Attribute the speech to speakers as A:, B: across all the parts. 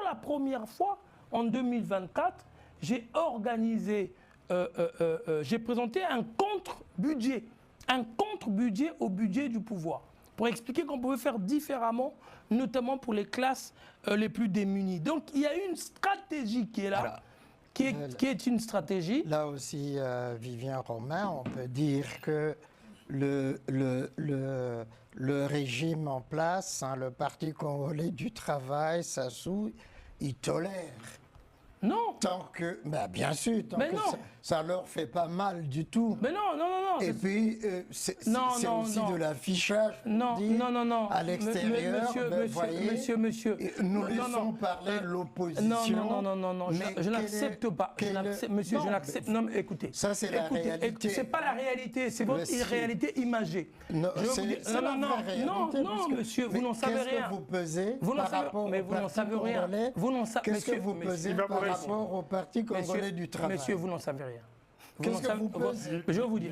A: la première fois, en 2024, j'ai organisé, j'ai présenté un contre-budget au budget du pouvoir, pour expliquer qu'on pouvait faire différemment, notamment pour les classes les plus démunies. Donc il y a une stratégie qui est là. Voilà. Qui est une stratégie.
B: Là aussi, Vivien Romain, on peut dire que le régime en place, hein, le Parti congolais du travail, Sassou, il tolère.
A: Non.
B: Tant que, bah bien sûr, tant que ça leur fait pas mal du tout.
A: Mais non, non, non, non.
B: Et puis, c'est aussi de l'affichage.
A: Non, non, non, non.
B: À l'extérieur,
A: monsieur.
B: Nous laissons parler l'opposition.
A: Non, non, non, non, je n'accepte pas. Monsieur, je n'accepte. Non, mais écoutez.
B: Ça, c'est la réalité.
A: C'est pas la réalité, c'est votre réalité imagée.
B: Non,
A: non, monsieur, vous n'en savez rien.
B: Qu'est-ce que vous pesez par rapport au Parti congolais? Qu'est-ce que vous pesez par rapport au Parti congolais du travail?
A: Monsieur, vous n'en savez rien.
B: Qu'est-ce que vous pesez?
A: Je vais vous dire.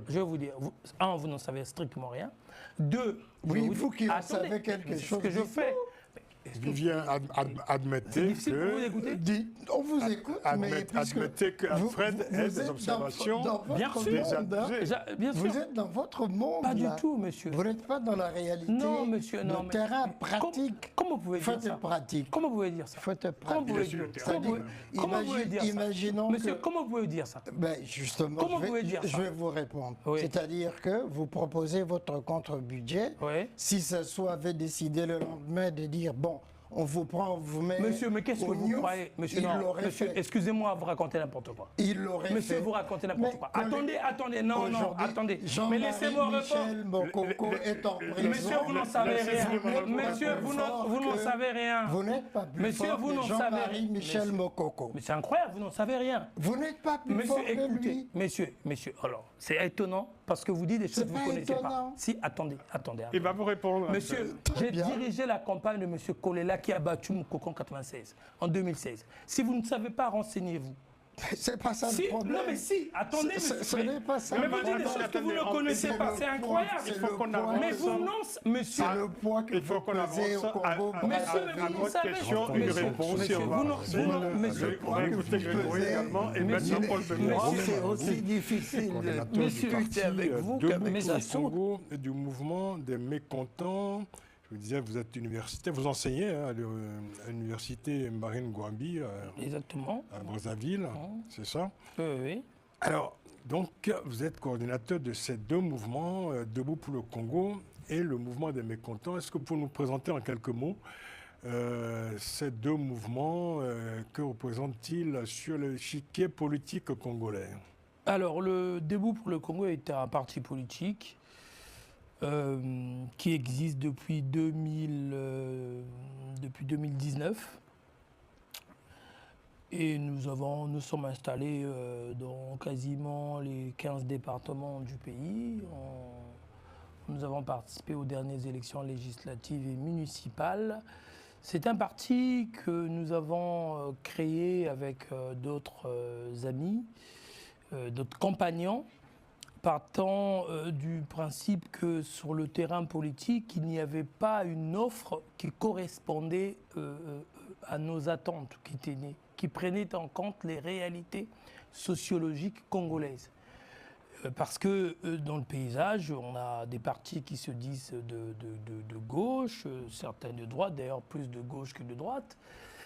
A: Je vais vous dire. Un, vous n'en savez strictement rien. Deux,
B: oui, il faut qu'il en savait quelque chose.
A: Ce que je fais.
C: Vivien, admettez que...
B: On vous écoute, mais
C: admettez qu'Alfred ait des observations
A: bien sûr.
B: Vous êtes dans votre monde.
A: Pas du tout, monsieur.
B: Vous n'êtes pas dans la réalité.
A: Non, monsieur, non.
B: Le terrain pratique.
A: Comment vous pouvez dire ça?
B: Pratique.
A: Comment vous pouvez dire ça?
B: Comment vous pouvez dire ça? Imaginons
A: monsieur, comment vous pouvez dire ça?
B: Ben justement, je vais vous répondre. Oui. C'est-à-dire que vous proposez votre contre-budget.
A: Oui.
B: Si Sassou avait décidé le lendemain de dire, bon, on vous prend, on vous met...
A: Monsieur, mais qu'est-ce que vous croyez? Monsieur, excusez-moi, vous racontez n'importe quoi.
B: Il l'aurait fait.
A: Monsieur, vous racontez n'importe quoi. Attendez, non, attendez. Mais laissez-moi répondre.
B: Michel Mokoko est en prison.
A: Monsieur, vous n'en savez rien. Monsieur, vous n'en savez rien.
B: Vous n'êtes pas plus fort que Jean-Marie Michel Mokoko.
A: Mais c'est incroyable, vous n'en savez rien.
B: Vous n'êtes pas plus fort que lui.
A: Monsieur, alors, c'est étonnant parce que vous dites des choses que vous ne connaissez pas. Si, attendez.
C: Il va vous répondre.
A: Monsieur, j'ai dirigé la campagne de monsieur Kolela qui a battu Moukoko en 2016. Si vous ne savez pas, renseignez-vous.
B: C'est pas ça le problème.
A: Non mais si, attendez.
B: Ce n'est pas ça.
A: Mais vous dites des choses que vous ne connaissez pas, c'est incroyable.
C: Il faut qu'on avance.
A: Mais vous non, monsieur.
B: C'est le poids que vous pesez au Congo.
A: Monsieur,
C: à votre question, une réponse.
A: Monsieur,
C: on va écouter Grégory également et maintenant Paul Benoît.
B: C'est aussi difficile de discuter avec vous qu'avec Sassou.
C: Du mouvement des mécontents. Je vous disais, vous êtes universitaire, vous enseignez à l'université Marine Gouambi
A: exactement.
C: À Brazzaville, c'est ça?
A: Oui.
C: Alors, donc, vous êtes coordinateur de ces deux mouvements, Debout pour le Congo et le mouvement des mécontents. Est-ce que vous pouvez nous présenter en quelques mots ces deux mouvements, que représentent-ils sur l'échiquier politique congolais?
A: Alors, le Debout pour le Congo est un parti politique qui existe depuis 2019 et nous sommes installés dans quasiment les 15 départements du pays. Nous avons participé aux dernières élections législatives et municipales. C'est un parti que nous avons créé avec d'autres amis, d'autres compagnons, partant du principe que sur le terrain politique, il n'y avait pas une offre qui correspondait à nos attentes, qui prenait en compte les réalités sociologiques congolaises. Parce que dans le paysage, on a des partis qui se disent de gauche, certains de droite, d'ailleurs plus de gauche que de droite,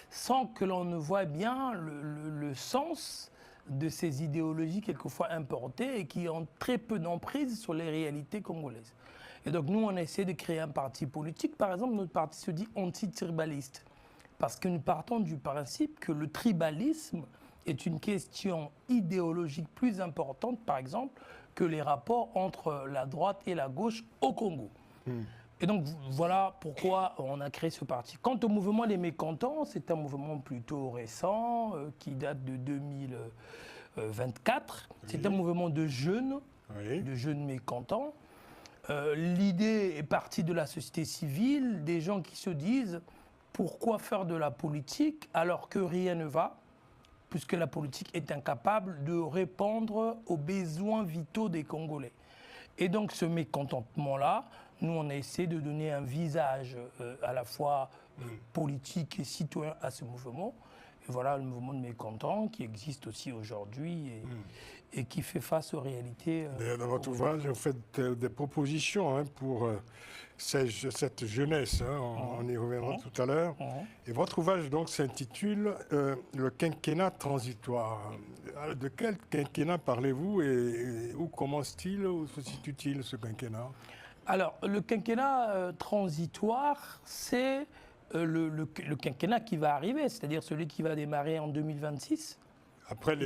A: sans que l'on ne voit bien le sens de ces idéologies quelquefois importées et qui ont très peu d'emprise sur les réalités congolaises. Et donc nous, on essaie de créer un parti politique. Par exemple, notre parti se dit anti-tribaliste. Parce que nous partons du principe que le tribalisme est une question idéologique plus importante, par exemple, que les rapports entre la droite et la gauche au Congo. Et donc voilà pourquoi on a créé ce parti. Quant au mouvement des mécontents, c'est un mouvement plutôt récent qui date de 2024. C'est un mouvement de jeunes mécontents. L'idée est partie de la société civile, des gens qui se disent pourquoi faire de la politique alors que rien ne va, puisque la politique est incapable de répondre aux besoins vitaux des Congolais. Et donc ce mécontentement-là, nous on a essayé de donner un visage à la fois politiques et citoyens à ce mouvement. Et voilà le mouvement de mécontents qui existe aussi aujourd'hui et qui fait face aux réalités.
C: Dans votre ouvrage, vous faites des propositions pour cette jeunesse. On y reviendra tout à l'heure. Et votre ouvrage donc s'intitule Le quinquennat transitoire. De quel quinquennat parlez-vous et où commence-t-il, où se situe-t-il ce quinquennat? Alors,
A: le quinquennat transitoire, c'est le quinquennat qui va arriver, c'est-à-dire celui qui va démarrer en 2026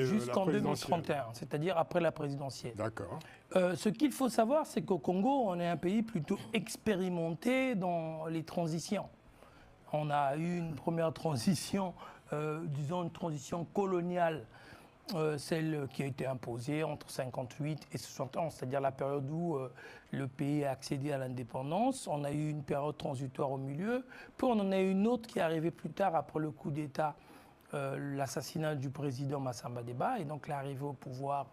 A: jusqu'en 2031, c'est-à-dire après la présidentielle.
C: D'accord.
A: Ce qu'il faut savoir, c'est qu'au Congo, on est un pays plutôt expérimenté dans les transitions. On a eu une première transition, disons une transition coloniale, celle qui a été imposée entre 58 et 71, c'est-à-dire la période où le pays a accédé à l'indépendance. On a eu une période transitoire au milieu, puis on en a eu une autre qui est arrivée plus tard après le coup d'État, l'assassinat du président Massamba Deba, et donc l'arrivée au pouvoir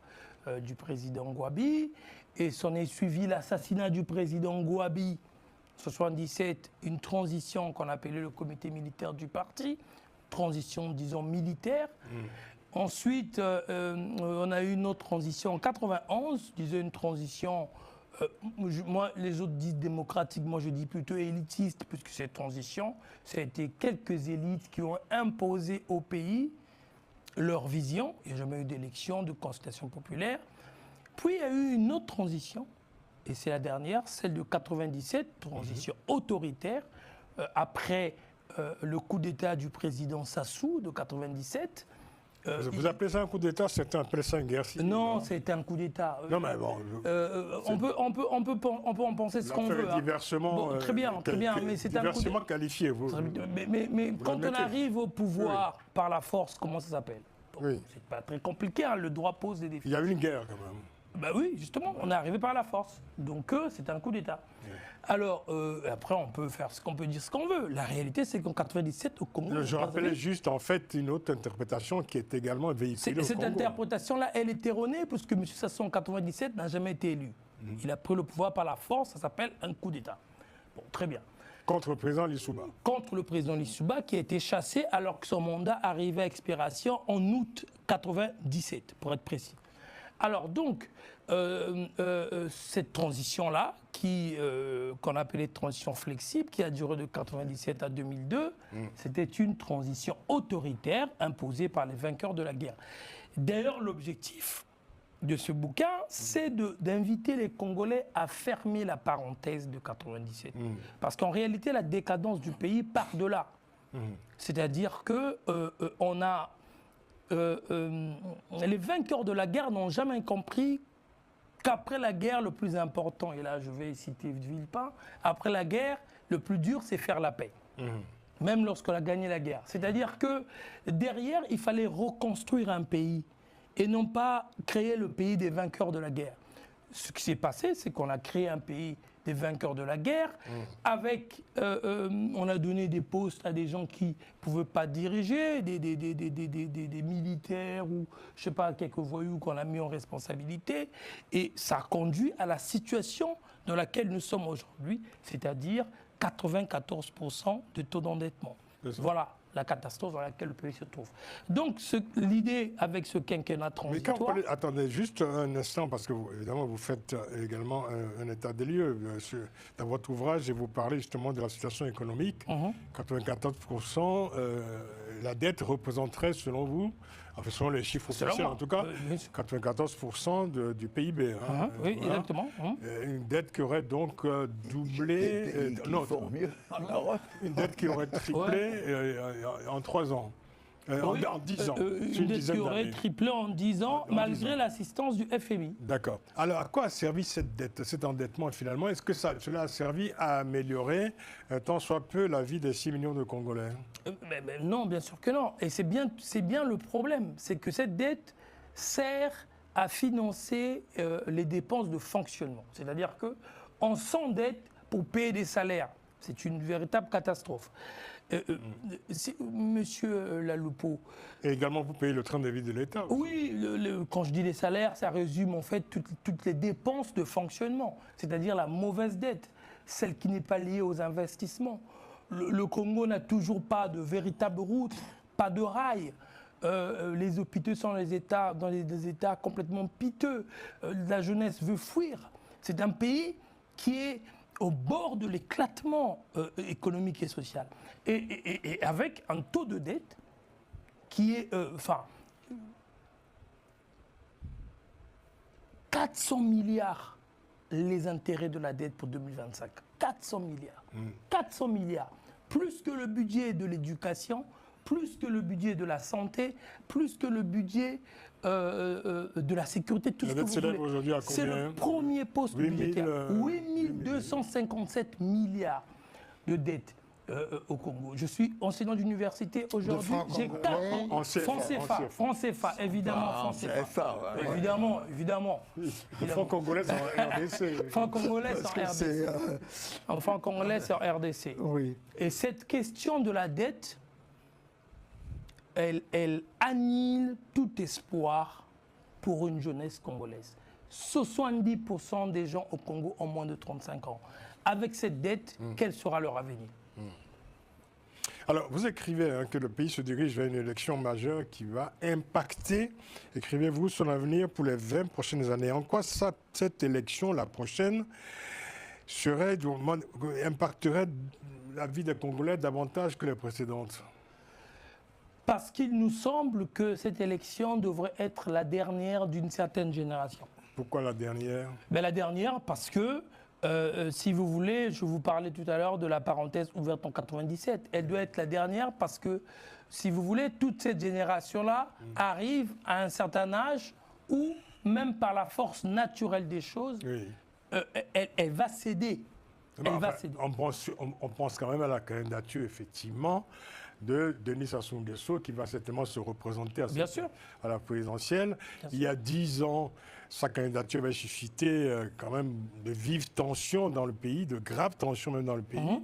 A: du président Gwabi. Et s'en est suivi l'assassinat du président Gwabi, en 1977, une transition qu'on appelait le comité militaire du parti, transition, disons, militaire. Ensuite, on a eu une autre transition en 91, disons une transition, moi les autres disent démocratique, moi je dis plutôt élitiste, puisque cette transition, ça a été quelques élites qui ont imposé au pays leur vision, il n'y a jamais eu d'élection, de consultation populaire. Puis il y a eu une autre transition, et c'est la dernière, celle de 97, transition autoritaire, après le coup d'État du président Sassou de 97.
C: Vous appelez ça un coup d'État, certains appellent ça une guerre civile.
A: Non, c'était un coup d'État.
C: Non, mais bon.
A: On peut en penser ce qu'on veut.
C: Diversement,
A: très bien, mais c'est un coup
C: diversement qualifié. Vous,
A: mais quand on arrive au pouvoir par la force, comment ça s'appelle? C'est pas très compliqué, le droit pose des défis.
C: Il y a eu une guerre quand même.
A: Ben oui, justement, on est arrivé par la force. Donc c'est un coup d'État. Alors, après, on peut faire ce qu'on peut dire ce qu'on veut. La réalité, c'est qu'en 97, au Congo...
C: Je rappelais juste, en fait, une autre interprétation qui est également véhiculée au Congo.
A: Cette interprétation-là, elle est erronée, parce que M. Sassou, en 97, n'a jamais été élu. Il a pris le pouvoir par la force, ça s'appelle un coup d'État. Bon, très bien.
C: Contre le président Lissouba.
A: Contre le président Lissouba, qui a été chassé alors que son mandat arrivait à expiration en août 97, pour être précis. Alors donc, cette transition-là, qu'on appelait transition flexible, qui a duré de 1997 à 2002, c'était une transition autoritaire imposée par les vainqueurs de la guerre. D'ailleurs, l'objectif de ce bouquin, c'est d'inviter les Congolais à fermer la parenthèse de 1997. Parce qu'en réalité, la décadence du pays part de là. C'est-à-dire que on a... les vainqueurs de la guerre n'ont jamais compris qu'après la guerre, le plus important, et là je vais citer Villepin, après la guerre, le plus dur, c'est faire la paix. Même lorsqu'on a gagné la guerre. C'est-à-dire que derrière, il fallait reconstruire un pays et non pas créer le pays des vainqueurs de la guerre. Ce qui s'est passé, c'est qu'on a créé un pays des vainqueurs de la guerre, avec, on a donné des postes à des gens qui ne pouvaient pas diriger, des militaires ou, je ne sais pas, quelques voyous qu'on a mis en responsabilité, et ça a conduit à la situation dans laquelle nous sommes aujourd'hui, c'est-à-dire 94% de taux d'endettement. Voilà la catastrophe dans laquelle le pays se trouve. Donc, l'idée avec ce quinquennat transitoire...
C: Mais quand vous attendez juste un instant, parce que évidemment, vous faites également un état des lieux dans votre ouvrage et vous parlez justement de la situation économique. 94%, la dette représenterait, selon vous, enfin, selon les chiffres officiels en tout cas, 94% du PIB.
A: Oui, voilà. Exactement.
C: Une dette qui aurait donc doublé... non, mieux. Une dette qui aurait triplé en 3 ans. En 10 ans.
A: Une dette qui aurait triplé en 10 ans, malgré l'assistance du FMI.
C: D'accord. Alors, à quoi a servi cette dette, cet endettement finalement? Est-ce que cela a servi à améliorer tant soit peu la vie des 6 millions de Congolais?
A: Non, bien sûr que non. Et c'est bien le problème. C'est que cette dette sert à financer les dépenses de fonctionnement. C'est-à-dire qu'on s'endette pour payer des salaires. C'est une véritable catastrophe. Monsieur Laloupo.
C: Et également pour payer le train de vie de l'État.
A: Oui, quand je dis les salaires, ça résume en fait toutes les dépenses de fonctionnement, c'est-à-dire la mauvaise dette, celle qui n'est pas liée aux investissements. le Congo n'a toujours pas de véritable route, pas de rail. Les hôpitaux sont dans des états complètement piteux. La jeunesse veut fuir. C'est un pays qui est au bord de l'éclatement économique et social. Et avec un taux de dette qui est... 400 milliards les intérêts de la dette pour 2025. 400 milliards. 400 milliards. Plus que le budget de l'éducation, plus que le budget de la santé, plus que le budget de la sécurité, tout ce que vous voulez. C'est le premier poste budgétaire. 8257 milliards de dettes au Congo. Je suis enseignant d'université aujourd'hui. J'ai 4 ans. Franc CFA, évidemment. Franc CFA. Évidemment.
C: Franc congolais en RDC.
A: Franc congolais en RDC. Franc congolais en RDC.
B: Oui.
A: Et cette question de la dette, elle annihile tout espoir pour une jeunesse congolaise. 70% des gens au Congo ont moins de 35 ans. Avec cette dette, quel sera leur avenir?
C: Alors, vous écrivez que le pays se dirige vers une élection majeure qui va impacter, écrivez-vous, son avenir pour les 20 prochaines années. En quoi cette élection, la prochaine, impacterait la vie des Congolais davantage que les précédentes?
A: Parce qu'il nous semble que cette élection devrait être la dernière d'une certaine génération.
C: Pourquoi la dernière?
A: La dernière parce que, si vous voulez, je vous parlais tout à l'heure de la parenthèse ouverte en 97. Elle doit être la dernière parce que, si vous voulez, toute cette génération-là arrive à un certain âge où, même par la force naturelle des choses, elle va céder.
C: On pense quand même à la candidature, effectivement, de Denis Sassou Nguesso, qui va certainement se représenter à la présidentielle. Il y a 10 ans, sa candidature avait suscité quand même de vives tensions dans le pays, de graves tensions même dans le pays.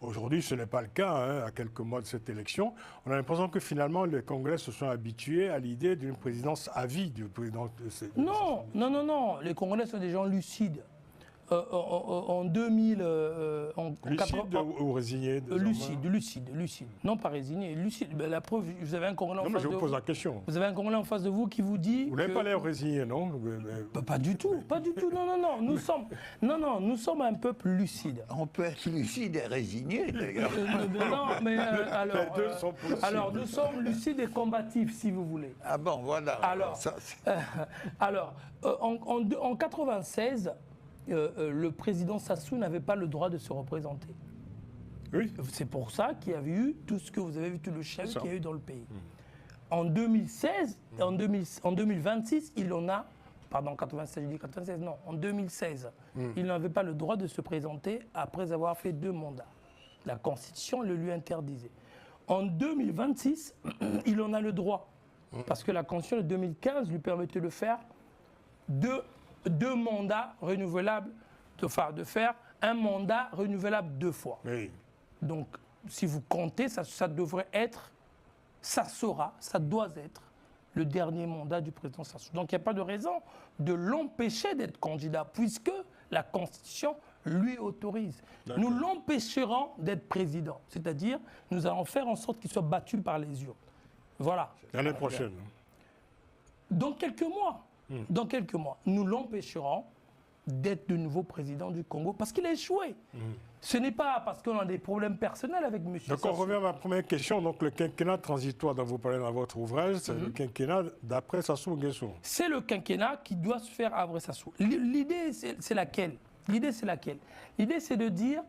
C: Aujourd'hui, ce n'est pas le cas, à quelques mois de cette élection. On a l'impression que finalement, les Congolais se sont habitués à l'idée d'une présidence à vie du président.
A: Non. Les Congolais sont des gens lucides. En 2000...
C: lucide ou résigné?
A: Lucide. Non, pas résigné, lucide. La preuve, vous avez un Congolais en face de vous.
C: Non, mais je vous pose la question.
A: Vous avez un Congolais en face de vous qui vous dit...
C: Vous n'avez pas l'air résigné, non?
A: Pas du tout. Non. Nous sommes un peuple lucide.
D: On peut être lucide et résigné, d'ailleurs.
A: Alors... Les deux sont possibles. Alors, nous sommes lucides et combatifs, si vous voulez.
D: Ah bon, voilà.
A: Alors, en 96... le président Sassou n'avait pas le droit de se représenter.
C: Oui.
A: C'est pour ça qu'il y avait eu tout ce que vous avez vu, tout le chef qu'il y a eu dans le pays. En 2016, en 2026, il en a... Pardon, 96, je dis 96, non. En 2016, il n'avait pas le droit de se présenter après avoir fait 2 mandats. La Constitution le lui interdisait. En 2026, il en a le droit. Parce que la Constitution de 2015 lui permettait de faire 2 mandats renouvelables, de faire un mandat renouvelable 2 fois.
C: Oui.
A: Donc, si vous comptez, ça devrait être, ça doit être le dernier mandat du président Sassou. Donc, il n'y a pas de raison de l'empêcher d'être candidat, puisque la Constitution lui autorise. Nous l'empêcherons d'être président, c'est-à-dire nous allons faire en sorte qu'il soit battu par les urnes. Voilà.
C: L'année prochaine.
A: Dans quelques mois, nous l'empêcherons d'être de nouveau président du Congo parce qu'il a échoué. Ce n'est pas parce qu'on a des problèmes personnels avec M. Sassou.
C: Donc on revient à ma première question. Donc le quinquennat transitoire dont vous parlez dans votre ouvrage, c'est le quinquennat d'après Sassou Nguesso. C'est
A: le quinquennat qui doit se faire après Sassou. L'idée, c'est laquelle? L'idée, c'est de dire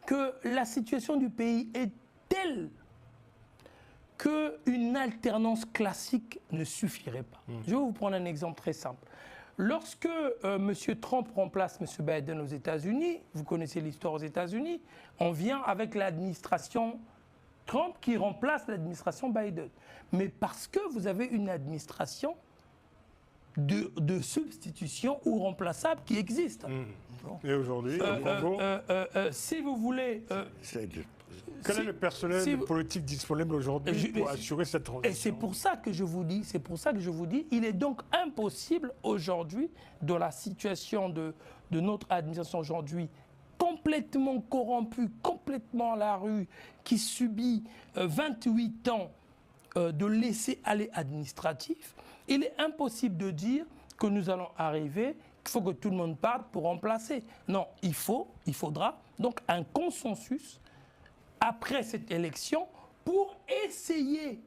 A: que la situation du pays est telle qu'une alternance classique ne suffirait pas. Je vais vous prendre un exemple très simple. Lorsque M. Trump remplace M. Biden aux États-Unis, vous connaissez l'histoire aux États-Unis, on vient avec l'administration Trump qui remplace l'administration Biden. Mais parce que vous avez une administration de substitution ou remplaçable qui existe.
C: Et aujourd'hui, au Congo,
A: si vous voulez...
C: quel est le personnel politique disponible aujourd'hui pour assurer cette transition?
A: Et c'est pour ça que je vous dis, il est donc impossible aujourd'hui, dans la situation de notre administration aujourd'hui complètement corrompu, complètement à la rue, qui subit 28 ans de laisser-aller administratif, il est impossible de dire que nous allons arriver, qu'il faut que tout le monde parte pour remplacer. Non, il faudra donc un consensus après cette élection pour essayer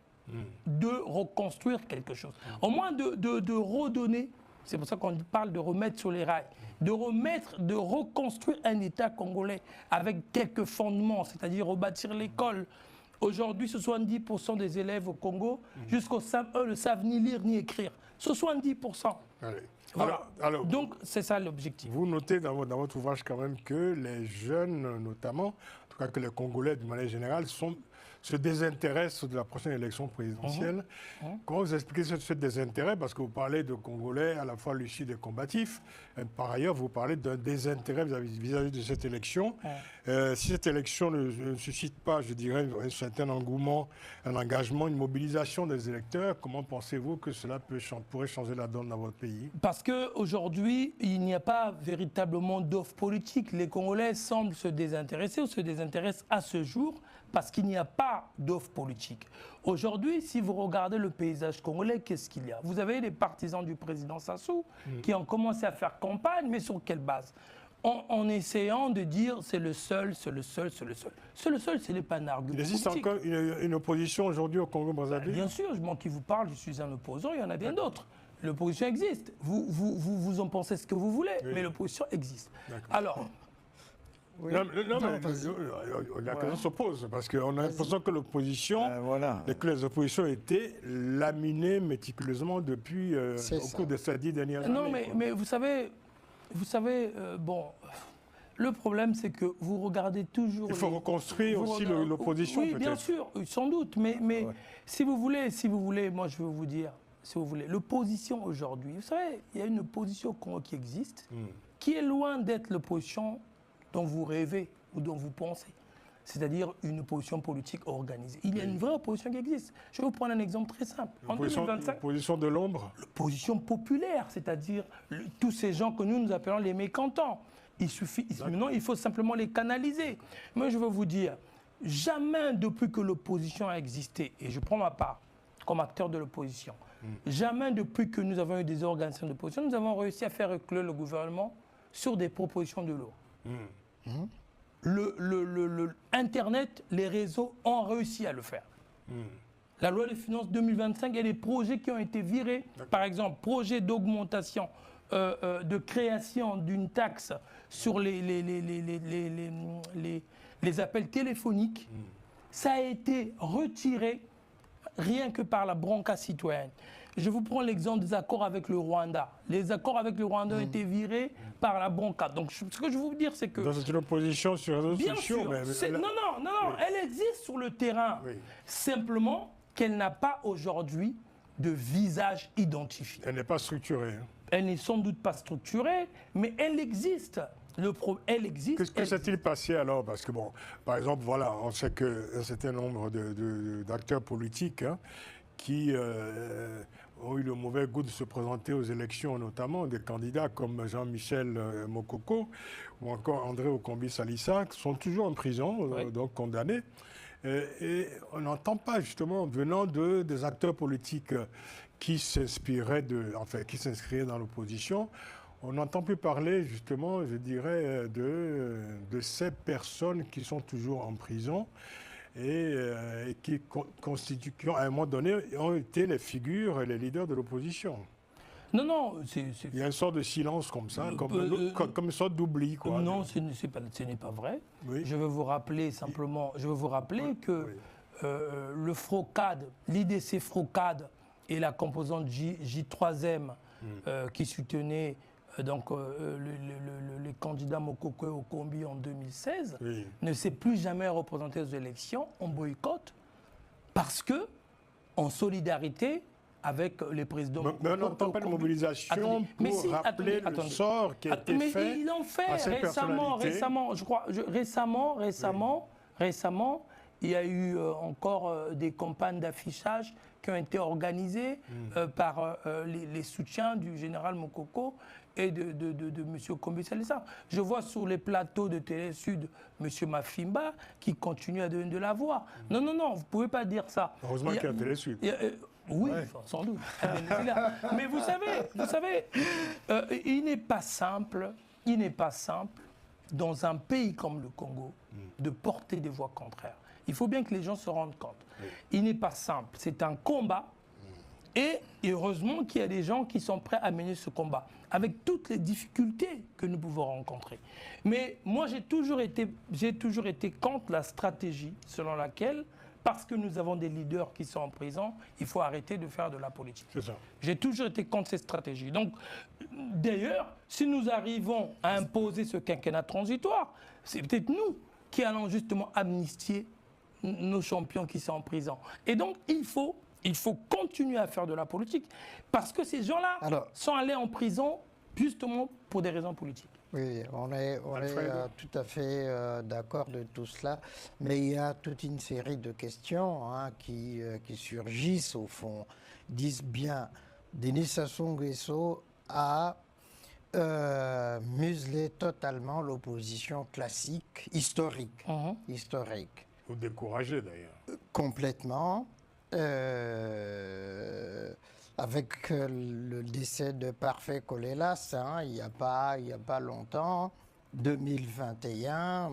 A: de reconstruire quelque chose. Au moins de redonner, c'est pour ça qu'on parle de remettre sur les rails, de reconstruire un État congolais avec quelques fondements, c'est-à-dire rebâtir l'école. Aujourd'hui, 70% des élèves au Congo, jusqu'au CM1, ne savent ni lire ni écrire. 70%.
C: Allez.
A: Voilà. Alors, donc, c'est ça l'objectif.
C: Vous notez dans votre ouvrage quand même que les jeunes, notamment, en tout cas que les Congolais de manière générale, se désintéressent de la prochaine élection présidentielle. Comment vous expliquez ce désintérêt? Parce que vous parlez de Congolais à la fois lucides et combatifs. Par ailleurs, vous parlez d'un désintérêt vis-à-vis de cette élection. Si cette élection ne suscite pas, je dirais, un certain engouement, un engagement, une mobilisation des électeurs, comment pensez-vous que cela pourrait changer la donne dans votre pays?
A: Parce qu'aujourd'hui, il n'y a pas véritablement d'offre politique. Les Congolais semblent se désintéresser ou se désintéressent à ce jour parce qu'il n'y a pas d'offre politique. Aujourd'hui, si vous regardez le paysage congolais, qu'est-ce qu'il y a? Vous avez les partisans du président Sassou qui ont commencé à faire campagne, mais sur quelle base? En essayant de dire c'est le seul, c'est le seul, c'est le seul. C'est le seul, ce n'est pas un argument politique.
C: Il existe encore une opposition aujourd'hui au Congo-Brazzaville?
A: Bien sûr, moi qui vous parle, je suis un opposant, il y en a bien d'autres. L'opposition existe. Vous en pensez ce que vous voulez, mais l'opposition existe. Alors...
C: Oui. Non, mais la question s'oppose, parce qu'on a l'impression que l'opposition, que les oppositions étaient laminées méticuleusement depuis au cours de ces 10 dernières années.
A: Non, mais vous savez, bon, le problème c'est que vous regardez toujours...
C: Il faut reconstruire aussi l'opposition,
A: peut-être. Oui, bien sûr, sans doute, mais si vous voulez, moi je veux vous dire, si vous voulez, l'opposition aujourd'hui, vous savez, il y a une opposition qui existe, qui est loin d'être l'opposition dont vous rêvez ou dont vous pensez, c'est-à-dire une opposition politique organisée. Il y a une vraie opposition qui existe. Je vais vous prendre un exemple très simple. En 2025,
C: l'opposition de l'ombre?
A: L'opposition populaire, c'est-à-dire tous ces gens que nous appelons les mécontents. Maintenant, il faut simplement les canaliser. Moi, je veux vous dire, jamais depuis que l'opposition a existé, et je prends ma part comme acteur de l'opposition, jamais depuis que nous avons eu des organisations d'opposition, nous avons réussi à faire reculer le gouvernement sur des propositions de loi. Internet, les réseaux ont réussi à le faire. La loi des finances 2025 et les projets qui ont été virés, par exemple, projet d'augmentation, de création d'une taxe sur les appels téléphoniques, ça a été retiré rien que par la bronca citoyenne. Je vous prends l'exemple des accords avec le Rwanda. Les accords avec le Rwanda ont été virés par la bronca. Donc, ce que je veux vous dire, c'est que...
C: C'est une opposition sur les réseaux sociaux.
A: Non, elle existe sur le terrain. Oui. Simplement qu'elle n'a pas aujourd'hui de visage identifié.
C: Elle n'est pas structurée.
A: Elle n'est sans doute pas structurée, mais elle existe. Elle existe.
C: Que s'est-il passé alors? Parce que, bon, par exemple, voilà, on sait qu'un certain nombre d'acteurs politiques qui ont eu le mauvais goût de se présenter aux élections, notamment des candidats comme Jean-Michel Mokoko ou encore André Okombi-Salissa, qui sont toujours en prison, donc condamnés. Et on n'entend pas, justement, venant des acteurs politiques qui s'inscriraient dans l'opposition, on n'entend plus parler, justement, je dirais, de ces personnes qui sont toujours en prison et qui à un moment donné, ont été les figures et les leaders de l'opposition.
A: Non,
C: il y a une sorte de silence comme ça, comme une sorte d'oubli, quoi.
A: Non, ce n'est pas vrai. Oui. Je veux vous rappeler simplement, que le FROCAD, l'IDC FROCAD et la composante J3M qui soutenait donc les candidats Mokoko et Okombi en 2016 ne s'est plus jamais représenté aux élections, on boycotte parce que en solidarité avec les présidents.
C: Mais on n'entend pas de mobilisation pour rappeler le sort qui a été fait.
A: Mais ils l'ont fait récemment, je crois. Récemment, il y a eu encore des campagnes d'affichage qui ont été organisées par les soutiens du général Mokoko et de M. Kombi Salissa. Je vois sur les plateaux de Télé Sud M. Mafimba qui continue à donner de la voix. Non, non, non, vous ne pouvez pas dire ça.
C: Heureusement qu'il y a Télé Sud.
A: Oui, ouais. Sans doute. Mais vous savez, il n'est pas simple dans un pays comme le Congo de porter des voix contraires. Il faut bien que les gens se rendent compte. Il n'est pas simple. C'est un combat. Et heureusement qu'il y a des gens qui sont prêts à mener ce combat, avec toutes les difficultés que nous pouvons rencontrer. Mais moi, j'ai toujours été contre la stratégie selon laquelle, parce que nous avons des leaders qui sont en prison, il faut arrêter de faire de la politique.
C: C'est ça.
A: J'ai toujours été contre cette stratégie. Donc, d'ailleurs, si nous arrivons à imposer ce quinquennat transitoire, c'est peut-être nous qui allons justement amnistier nos champions qui sont en prison. Et donc, il faut continuer à faire de la politique parce que ces gens-là sont allés en prison justement pour des raisons politiques.
B: Oui, on est tout à fait d'accord de tout cela, mais il y a toute une série de questions qui surgissent au fond. Ils disent bien, Denis Sassou Nguesso a muselé totalement l'opposition classique, historique.
C: Ou découragé d'ailleurs.
B: Complètement. Avec le décès de Parfait Colélas, il n'y a pas longtemps, 2021,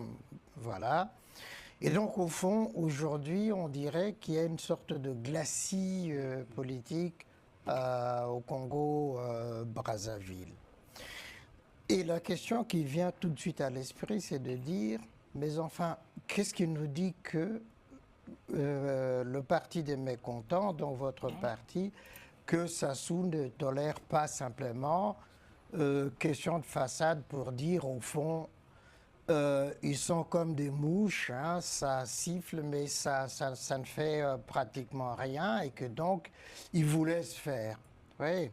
B: voilà. Et donc, au fond, aujourd'hui, on dirait qu'il y a une sorte de glacis politique au Congo-Brazzaville. Et la question qui vient tout de suite à l'esprit, c'est de dire, mais enfin, qu'est-ce qui nous dit que le parti des mécontents, dont votre parti, que Sassou ne tolère pas simplement question de façade pour dire au fond ils sont comme des mouches, ça siffle mais ça ne fait pratiquement rien et que donc ils vous laissent faire. Oui.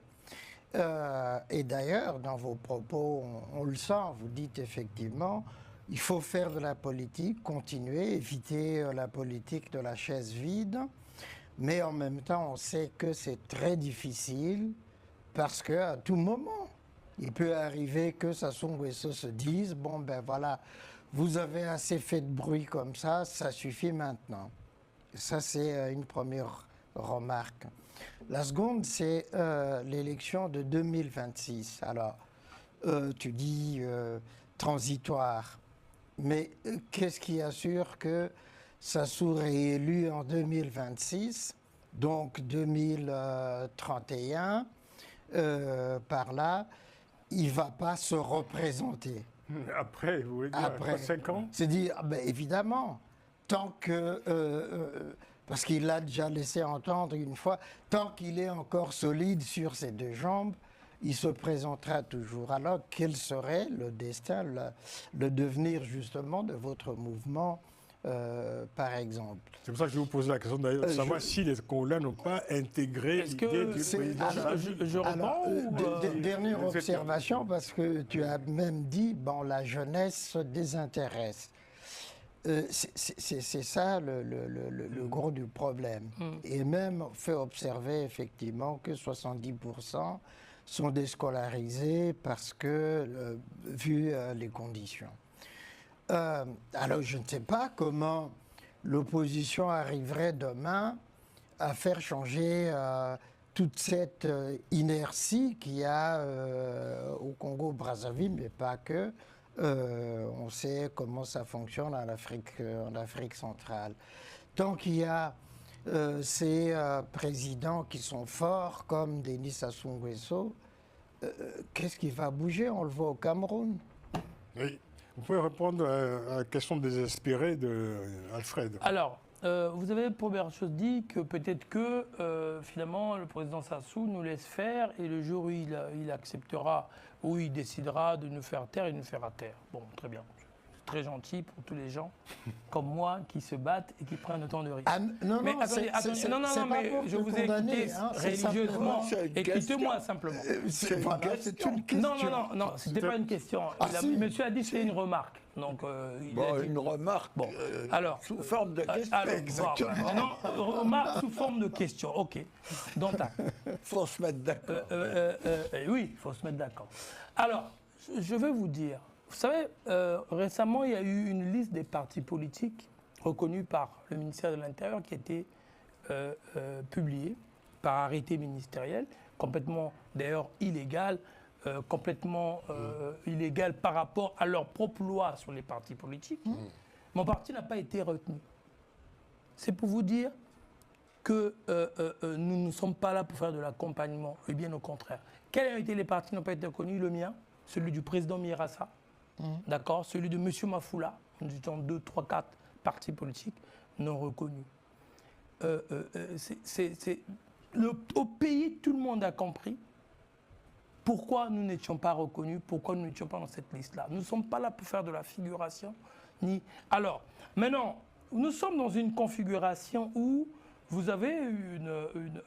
B: Et d'ailleurs dans vos propos on le sent, vous dites effectivement il faut faire de la politique, continuer, éviter la politique de la chaise vide. Mais en même temps, on sait que c'est très difficile parce qu'à tout moment, il peut arriver que Sassou Nguesso se dise « Bon, ben voilà, vous avez assez fait de bruit comme ça suffit maintenant. » Ça, c'est une première remarque. La seconde, c'est l'élection de 2026. Alors, tu dis transitoire. Mais qu'est-ce qui assure que Sassou réélu en 2026, donc 2031, par là, il ne va pas se représenter.
C: Après, vous voulez dire après 5 ans?
B: C'est dire, évidemment, tant que... parce qu'il l'a déjà laissé entendre une fois, tant qu'il est encore solide sur ses deux jambes, il se présentera toujours. Alors, quel serait le destin, le devenir justement de votre mouvement par exemple.
C: C'est pour ça que je vais vous poser la question d'ailleurs de savoir si les Congolais n'ont pas intégré l'idée du président.
B: Dernière observation, parce que tu as même dit, bon, la jeunesse se désintéresse. C'est ça le gros du problème. Et même fait observer effectivement que 70% sont déscolarisés parce que, vu les conditions. Alors, je ne sais pas comment l'opposition arriverait demain à faire changer toute cette inertie qu'il y a au Congo-Brazzaville, mais pas que. On sait comment ça fonctionne en Afrique centrale. Tant qu'il y a ces présidents qui sont forts, comme Denis Sassou Nguesso, qu'est-ce qui va bouger? On le voit au Cameroun.
C: Oui. Vous pouvez répondre à la question désespérée d'Alfred.
A: Alors, vous avez première chose dit que peut-être que finalement le président Sassou nous laisse faire et le jour où il acceptera, où il décidera de nous faire taire, il nous fera taire. Bon, très bien. très gentil pour tous les gens comme moi qui se battent et qui prennent autant de risques.
B: Ah, non,
A: mais
B: non,
A: attendez, non,
B: pas
A: mais
B: pour
A: je
B: te
A: vous ai
B: condamner,
A: écouté
B: hein, c'est
A: religieusement.
D: simplement une
A: Écoutez-moi
D: question.
A: simplement.
D: C'est
B: une question.
A: Non, c'était pas une question.
B: Si.
A: Monsieur a dit que c'était une remarque. Donc, il a dit-
D: Une remarque
A: Bon, alors,
D: sous forme de question.
A: alors,
D: exactement.
A: non, remarque sous forme de question. Ok. Donc,
D: Faut se mettre d'accord.
A: oui, il faut se mettre d'accord. Alors, je vais vous dire, vous savez, récemment, il y a eu une liste des partis politiques reconnus par le ministère de l'Intérieur qui a été publiée par arrêté ministériel, complètement d'ailleurs illégal, illégal par rapport à leur propre loi sur les partis politiques. Mon parti n'a pas été retenu. C'est pour vous dire que nous ne sommes pas là pour faire de l'accompagnement, et bien au contraire. Quels ont été les partis qui n'ont pas été reconnus? Le mien, celui du président Mirassa, d'accord, celui de M. Mafoula, nous étions 2, 3, 4 partis politiques non reconnus. Au pays, tout le monde a compris pourquoi nous n'étions pas reconnus, pourquoi nous n'étions pas dans cette liste-là. Nous ne sommes pas là pour faire de la figuration. Alors, maintenant, nous sommes dans une configuration où vous avez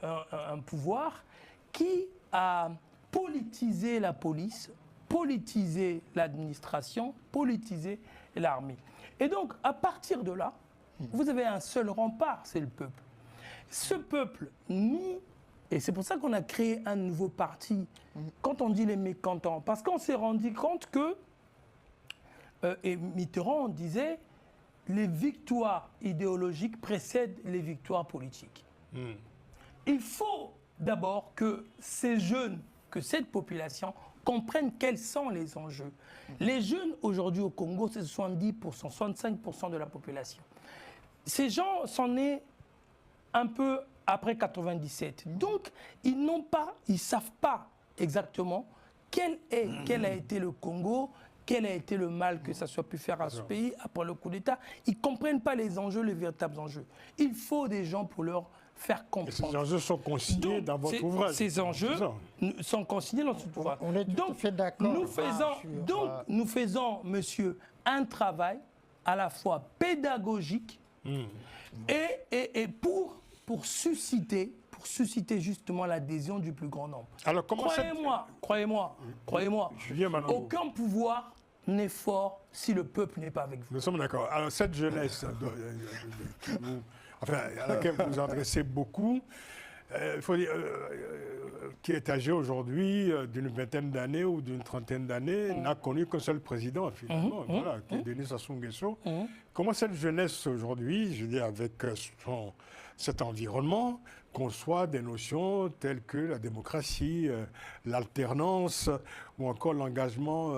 A: un pouvoir qui a politisé la police, politisé l'administration, politisé l'armée. Et donc, à partir de là, vous avez un seul rempart, c'est le peuple. Ce peuple, nous, et c'est pour ça qu'on a créé un nouveau parti, quand on dit les mécontents, parce qu'on s'est rendu compte que, et Mitterrand disait, les victoires idéologiques précèdent les victoires politiques. Il faut d'abord que ces jeunes, que cette population comprenne quels sont les enjeux. Les jeunes aujourd'hui au Congo, c'est 70%, 65% de la population. Ces gens sont nés un peu après 97. Donc, ils ne savent pas exactement quel a été le Congo, quel a été le mal que ça soit pu faire à ce pays après le coup d'État. Ils ne comprennent pas les enjeux, les véritables enjeux. Il faut des gens pour leur faire comprendre.
C: Et ces enjeux sont consignés dans votre ouvrage.
A: Ces enjeux sont consignés dans notre ouvrage.
B: On est tout à fait d'accord.
A: Nous faisons, monsieur, un travail à la fois pédagogique et pour susciter justement l'adhésion du plus grand nombre.
C: Alors,
A: Croyez-moi, aucun pouvoir n'est fort si le peuple n'est pas avec vous.
C: Nous sommes d'accord. Alors, cette jeunesse à laquelle vous vous adressez beaucoup, il faut dire, qui est âgée aujourd'hui d'une vingtaine d'années ou d'une trentaine d'années, n'a connu qu'un seul président, finalement, qui est Denis Sassou Nguesso. Comment cette jeunesse aujourd'hui, je veux dire, avec cet environnement, conçoit des notions telles que la démocratie, l'alternance ou encore l'engagement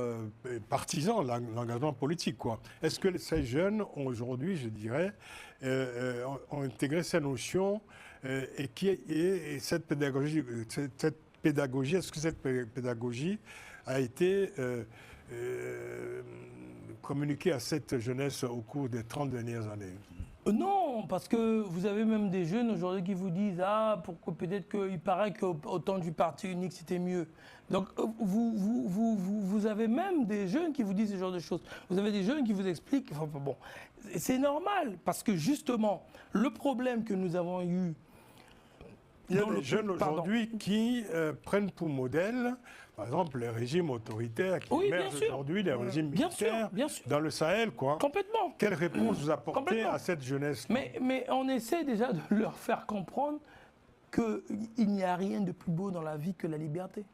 C: partisan, l'engagement politique, quoi. Est-ce que ces jeunes ont aujourd'hui, je dirais, ont intégré ces notions et cette pédagogie, est-ce que cette pédagogie a été communiquée à cette jeunesse au cours des 30 dernières années?
A: Non, parce que vous avez même des jeunes aujourd'hui qui vous disent « Ah, pourquoi peut-être qu'il paraît qu'au temps du parti unique, c'était mieux ». Donc, vous avez même des jeunes qui vous disent ce genre de choses. Vous avez des jeunes qui vous expliquent… Enfin, bon, c'est normal, parce que justement, le problème que nous avons eu…
C: Il y a des jeunes aujourd'hui qui prennent pour modèle, par exemple, les régimes autoritaires qui émergent aujourd'hui, les régimes militaires dans le Sahel, quoi.
A: Complètement.
C: Quelle réponse vous apportez à cette jeunesse?
A: Mais on essaie déjà de leur faire comprendre qu'il n'y a rien de plus beau dans la vie que la liberté.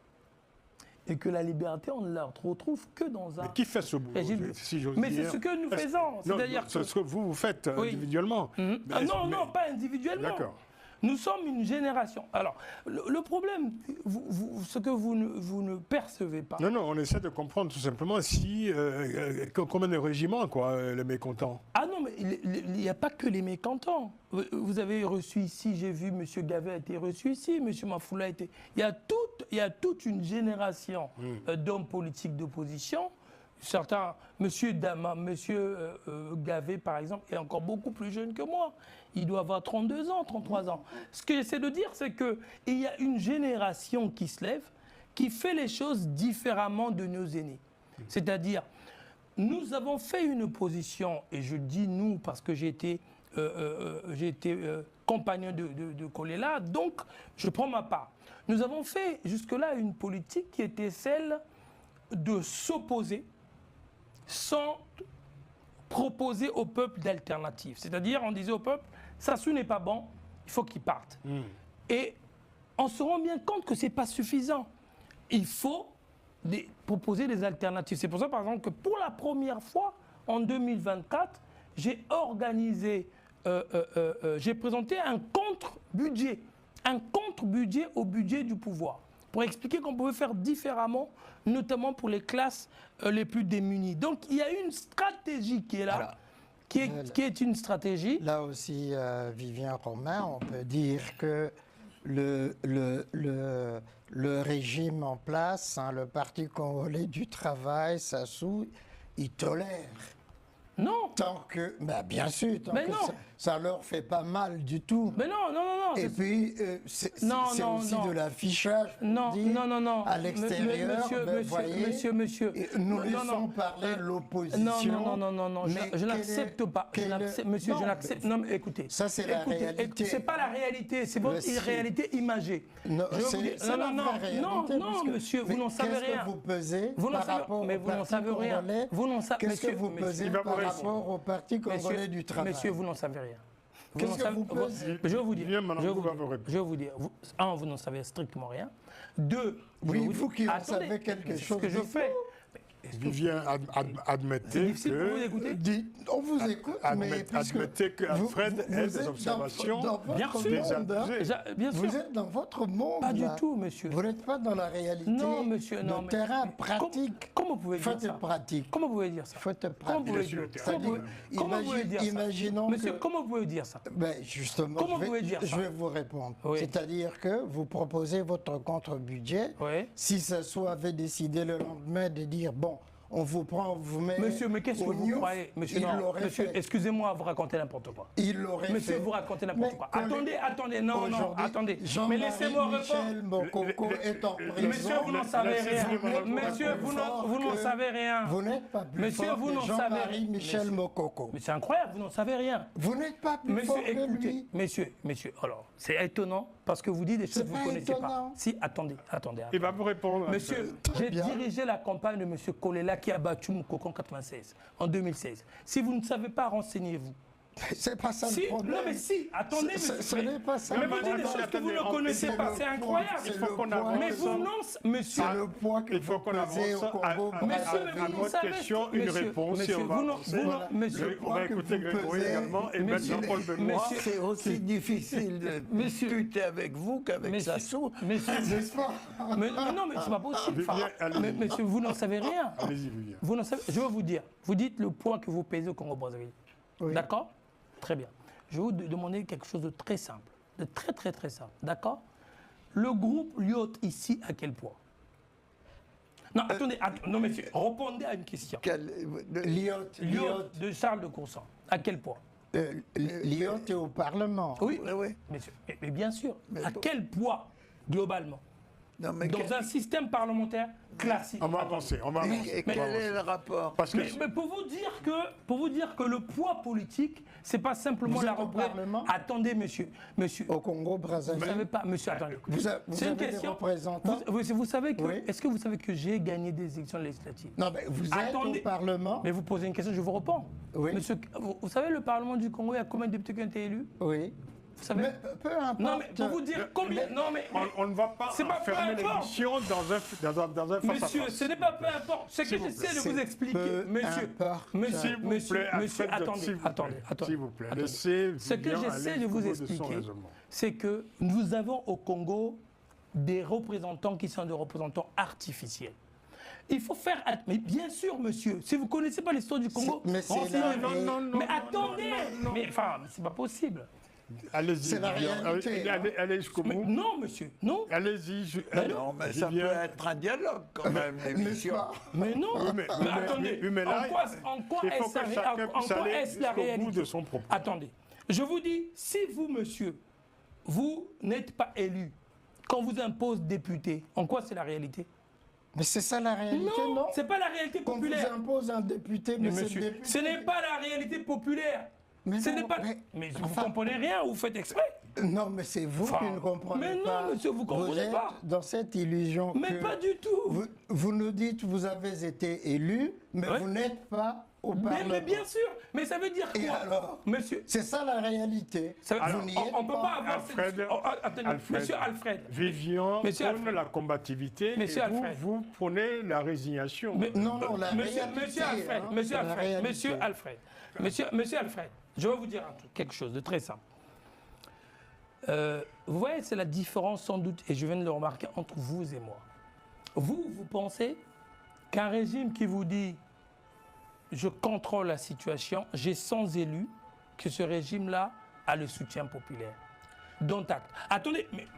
A: Et que la liberté, on ne la retrouve que dans un…
C: Mais qui fait ce boulot, si j'ose dire?
A: Mais c'est ce que nous faisons.
C: C'est ce que vous faites individuellement.
A: Non, pas individuellement.
C: D'accord.
A: Nous sommes une génération. Alors, le problème, ce que vous ne percevez pas…
C: Non, on essaie de comprendre tout simplement combien de régiments, quoi, les mécontents.
A: Ah non, mais il n'y a pas que les mécontents. Vous avez reçu ici, j'ai vu M. Gavet a été reçu ici, M. Mafoula a été… Il y a toute une génération d'hommes politiques d'opposition. Certains, M. Gavet, par exemple, est encore beaucoup plus jeune que moi. Il doit avoir 32 ans, 33 ans. Ce que j'essaie de dire, c'est qu'il y a une génération qui se lève, qui fait les choses différemment de nos aînés. C'est-à-dire, nous avons fait une opposition, et je dis nous parce que j'ai été compagnon de Kolela, donc je prends ma part. Nous avons fait jusque-là une politique qui était celle de s'opposer sans proposer au peuple d'alternatives. C'est-à-dire, on disait au peuple, Sassou n'est pas bon, il faut qu'il parte. Et on se rend bien compte que ce n'est pas suffisant. Il faut proposer des alternatives. C'est pour ça, par exemple, que pour la première fois, en 2024, j'ai organisé, j'ai présenté un contre-budget au budget du pouvoir, pour expliquer qu'on pouvait faire différemment, notamment pour les classes les plus démunies. Donc il y a une stratégie qui est là, voilà. qui est une stratégie.
B: Là aussi, Vivien Romain, on peut dire que le régime en place, hein, le Parti congolais du travail, Sassou, il tolère.
A: Non.
B: Tant que, bah bien sûr, tant
A: mais
B: que
A: non.
B: Ça leur fait pas mal du tout.
A: Mais non.
B: Et puis, c'est aussi de l'affichage.
A: Non.
B: À l'extérieur,
A: monsieur.
B: Nous laissons parler l'opposition.
A: Non. Je n'accepte pas. Monsieur, je n'accepte. Non, mais écoutez.
B: Ça, c'est la réalité.
A: C'est pas la réalité, c'est votre réalité imagée.
B: Non,
A: monsieur, vous n'en savez rien.
B: Qu'est-ce que vous pesez par rapport au Parti congolais? Qu'est-ce que vous pesez par rapport au Parti congolais du travail?
A: Monsieur, vous n'en savez rien.
B: Qu'est-ce que vous pesez?
A: Je vais vous dire. Je vais vous dire. Un, vous n'en savez strictement rien. Deux,
B: vous qui en savez quelque chose.
A: Ce que je fais.
C: Vivien, admettez que...
B: On vous écoute, mais
C: admettez qu'Alfred ait des observations.
A: Bien sûr.
B: Vous êtes dans votre monde.
A: Pas du tout, monsieur.
B: Vous n'êtes pas dans la réalité.
A: Non, monsieur, non.
B: Le terrain pratique.
A: Comment vous pouvez dire ça?
B: Pratique.
A: Comment vous pouvez dire ça?
B: Comment vous pouvez dire ça? Imaginons
A: monsieur, comment vous pouvez dire ça?
B: Justement,
A: je
B: vais vous répondre.
A: Oui.
B: C'est-à-dire que vous proposez votre contre-budget.
A: Oui.
B: Si Sassou avait décidé le lendemain de dire, bon, on vous prend, on vous met...
A: Monsieur, mais qu'est-ce que vous croyez? Monsieur, excusez-moi, vous racontez n'importe quoi.
B: Il l'aurait fait.
A: Monsieur, vous racontez n'importe quoi. Attendez, non, attendez. Mais laissez-moi répondre.
B: Michel Mokoko est en prison.
A: Monsieur, vous n'en savez rien. Monsieur, vous n'en savez rien.
B: Vous n'êtes pas plus fort que Jean-Marie Michel Mokoko.
A: Mais c'est incroyable, vous n'en savez rien.
B: Vous n'êtes pas plus fort que lui.
A: Monsieur, alors, c'est étonnant parce que vous dites des choses que vous ne connaissez pas. Si, attendez.
C: Il va vous répondre.
A: Monsieur, j'ai dirigé la campagne de monsieur Kolela qui a battu Moukoko en 2016. Si vous ne savez pas, renseignez-vous.
B: C'est pas ça le problème.
A: Non mais si, attendez,
B: ce n'est pas ça.
A: Mais vous dites des choses que vous ne connaissez pas, c'est incroyable.
C: Il faut qu'on avance.
A: Mais vous non, monsieur.
B: C'est le poids que vous posez au Congo.
C: À votre question, une réponse. On va écouter Grégory également et mettre Jean-Paul Benoît.
D: C'est aussi difficile de discuter avec vous qu'avec Sassou.
A: Monsieur, non mais c'est pas possible. Monsieur, vous n'en savez rien.
C: Allez-y, Vivien.
A: Je vais vous dire, vous dites le poids que vous pesez au Congo-Brazzaville. D'accord? Très bien. Je vais vous demander quelque chose de très simple, de très simple. D'accord? Le groupe Lyot ici, à quel poids? Non, attendez, non monsieur, répondez à une question. Lyot de Charles de Courson, à quel poids?
B: Lyot est au Parlement.
A: Oui. Monsieur, mais bien sûr. À quel poids, globalement? Dans un système parlementaire classique.
C: On va avancer.
D: Quel est le rapport?
A: Mais pour vous dire que le poids politique, c'est pas simplement la représentation. Attendez, monsieur.
B: Au Congo-Brazzaville.
A: Vous savez pas, monsieur, attendez.
B: Vous avez des représentants.
A: Vous savez que. Oui. Est-ce que vous savez que j'ai gagné des élections législatives?
B: Non, mais vous êtes au Parlement.
A: Mais vous posez une question, je vous réponds.
B: Oui.
A: Monsieur, vous savez, le Parlement du Congo, il y a combien de députés qui ont été élus?
B: Oui.
A: Vous savez,
B: mais peu importe.
A: Non, mais pour vous dire combien. Non, mais.
C: On ne va pas fermer l'émission dans un face-à-face.
A: Monsieur, ce n'est pas peu importe. Ce que j'essaie de vous expliquer. Monsieur, attendez.
C: S'il vous plaît, laissez.
A: Ce que j'essaie de vous expliquer, c'est que nous avons au Congo des représentants qui sont des représentants artificiels. Il faut faire... Mais bien sûr, monsieur, si vous ne connaissez pas l'histoire du Congo...
B: Mais
A: attendez. Mais enfin, c'est pas possible.
C: Allez-y,
B: c'est la réalité.
C: Allez jusqu'au bout.
A: Non, monsieur, non.
C: Allez-y.
D: Non, mais ça peut être un dialogue quand même, l'émission.
A: Mais non, mais attendez. En quoi est-ce la réalité? Attendez, je vous dis, si vous, monsieur, vous n'êtes pas élu, quand vous impose député, en quoi c'est la réalité?
B: Mais c'est ça la réalité, non?
A: C'est pas la réalité populaire.
B: On vous impose un député, mais
A: monsieur,
B: député...
A: ce n'est pas la réalité populaire.
B: Mais
A: ce
B: non,
A: n'est pas... Mais vous ne comprenez rien, vous faites exprès.
B: Non, mais c'est vous qui ne comprenez pas.
A: Mais non, monsieur, vous ne comprenez pas.
B: Dans cette illusion
A: mais
B: que...
A: pas du tout.
B: Vous nous dites que vous avez été élu, mais vous n'êtes pas au Parlement.
A: Mais bien sûr, mais ça veut dire quoi?
B: Et alors,
A: monsieur,
B: c'est ça la réalité.
A: Alors, on ne peut pas avoir...
C: Alfred,
A: attendez, monsieur Alfred.
C: Vivian
A: monsieur
C: prône la combativité
A: monsieur
C: et
A: Alfred.
C: vous prenez la résignation.
B: Non, la réalité.
A: Monsieur Alfred, je vais vous dire quelque chose de très simple. Vous voyez, c'est la différence sans doute, et je viens de le remarquer, entre vous et moi. Vous pensez qu'un régime qui vous dit « je contrôle la situation, j'ai 100 élus », que ce régime-là a le soutien populaire. Dont acte. Attendez, mais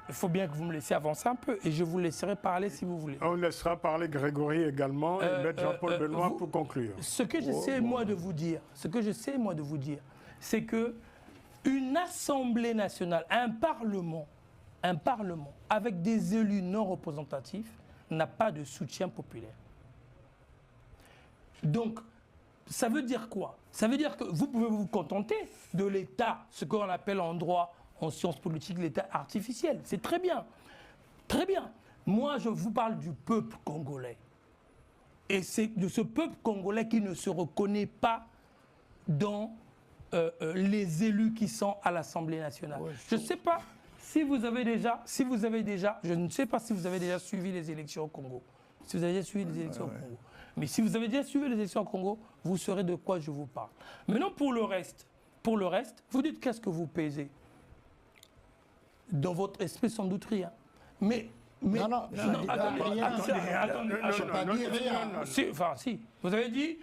A: il faut bien que vous me laissiez avancer un peu, et je vous laisserai parler si vous voulez.
C: On laissera parler Grégory également, et mettre Jean-Paul Benoît pour conclure.
A: Ce que j'essaie moi de vous dire, c'est que une assemblée nationale, un parlement avec des élus non représentatifs n'a pas de soutien populaire. Donc, ça veut dire quoi? Ça veut dire que vous pouvez vous contenter de l'État, ce qu'on appelle en droit, en sciences politiques, l'État artificiel. C'est très bien. Très bien. Moi, je vous parle du peuple congolais. Et c'est de ce peuple congolais qui ne se reconnaît pas dans les élus qui sont à l'Assemblée nationale. Ouais, je ne sais pas si vous avez déjà, je ne sais pas si vous avez déjà suivi les élections au Congo. Si vous avez déjà suivi les élections au Congo. Mais si vous avez déjà suivi les élections au Congo, vous saurez de quoi je vous parle. Maintenant, pour le reste, vous dites qu'est-ce que vous pesez? Dans votre esprit, sans doute rien. Mais attendez, enfin, si. Vous avez dit,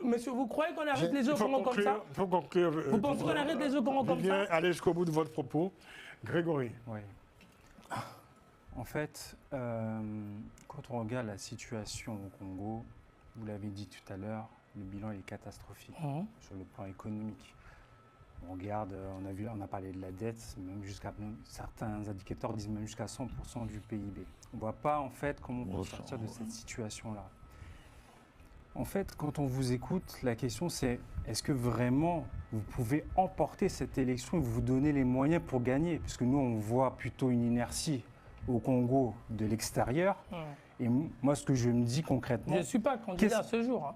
A: monsieur, vous croyez qu'on arrête les autres comme ça?
C: Il faut conclure.
A: Vous pensez qu'on arrête les autres comme ça?
C: Allez jusqu'au bout de votre propos. Grégory.
E: Oui. En fait, quand on regarde la situation au Congo, vous l'avez dit tout à l'heure, le bilan est catastrophique sur le plan économique. On regarde, on a parlé de la dette, même certains indicateurs disent même jusqu'à 100% du PIB. On ne voit pas en fait comment on peut sortir de cette situation-là. En fait, quand on vous écoute, la question c'est est-ce que vraiment vous pouvez emporter cette élection et vous donner les moyens pour gagner? Parce que nous, on voit plutôt une inertie au Congo de l'extérieur. Et moi, ce que je me dis concrètement...
A: Je ne suis pas candidat à ce jour.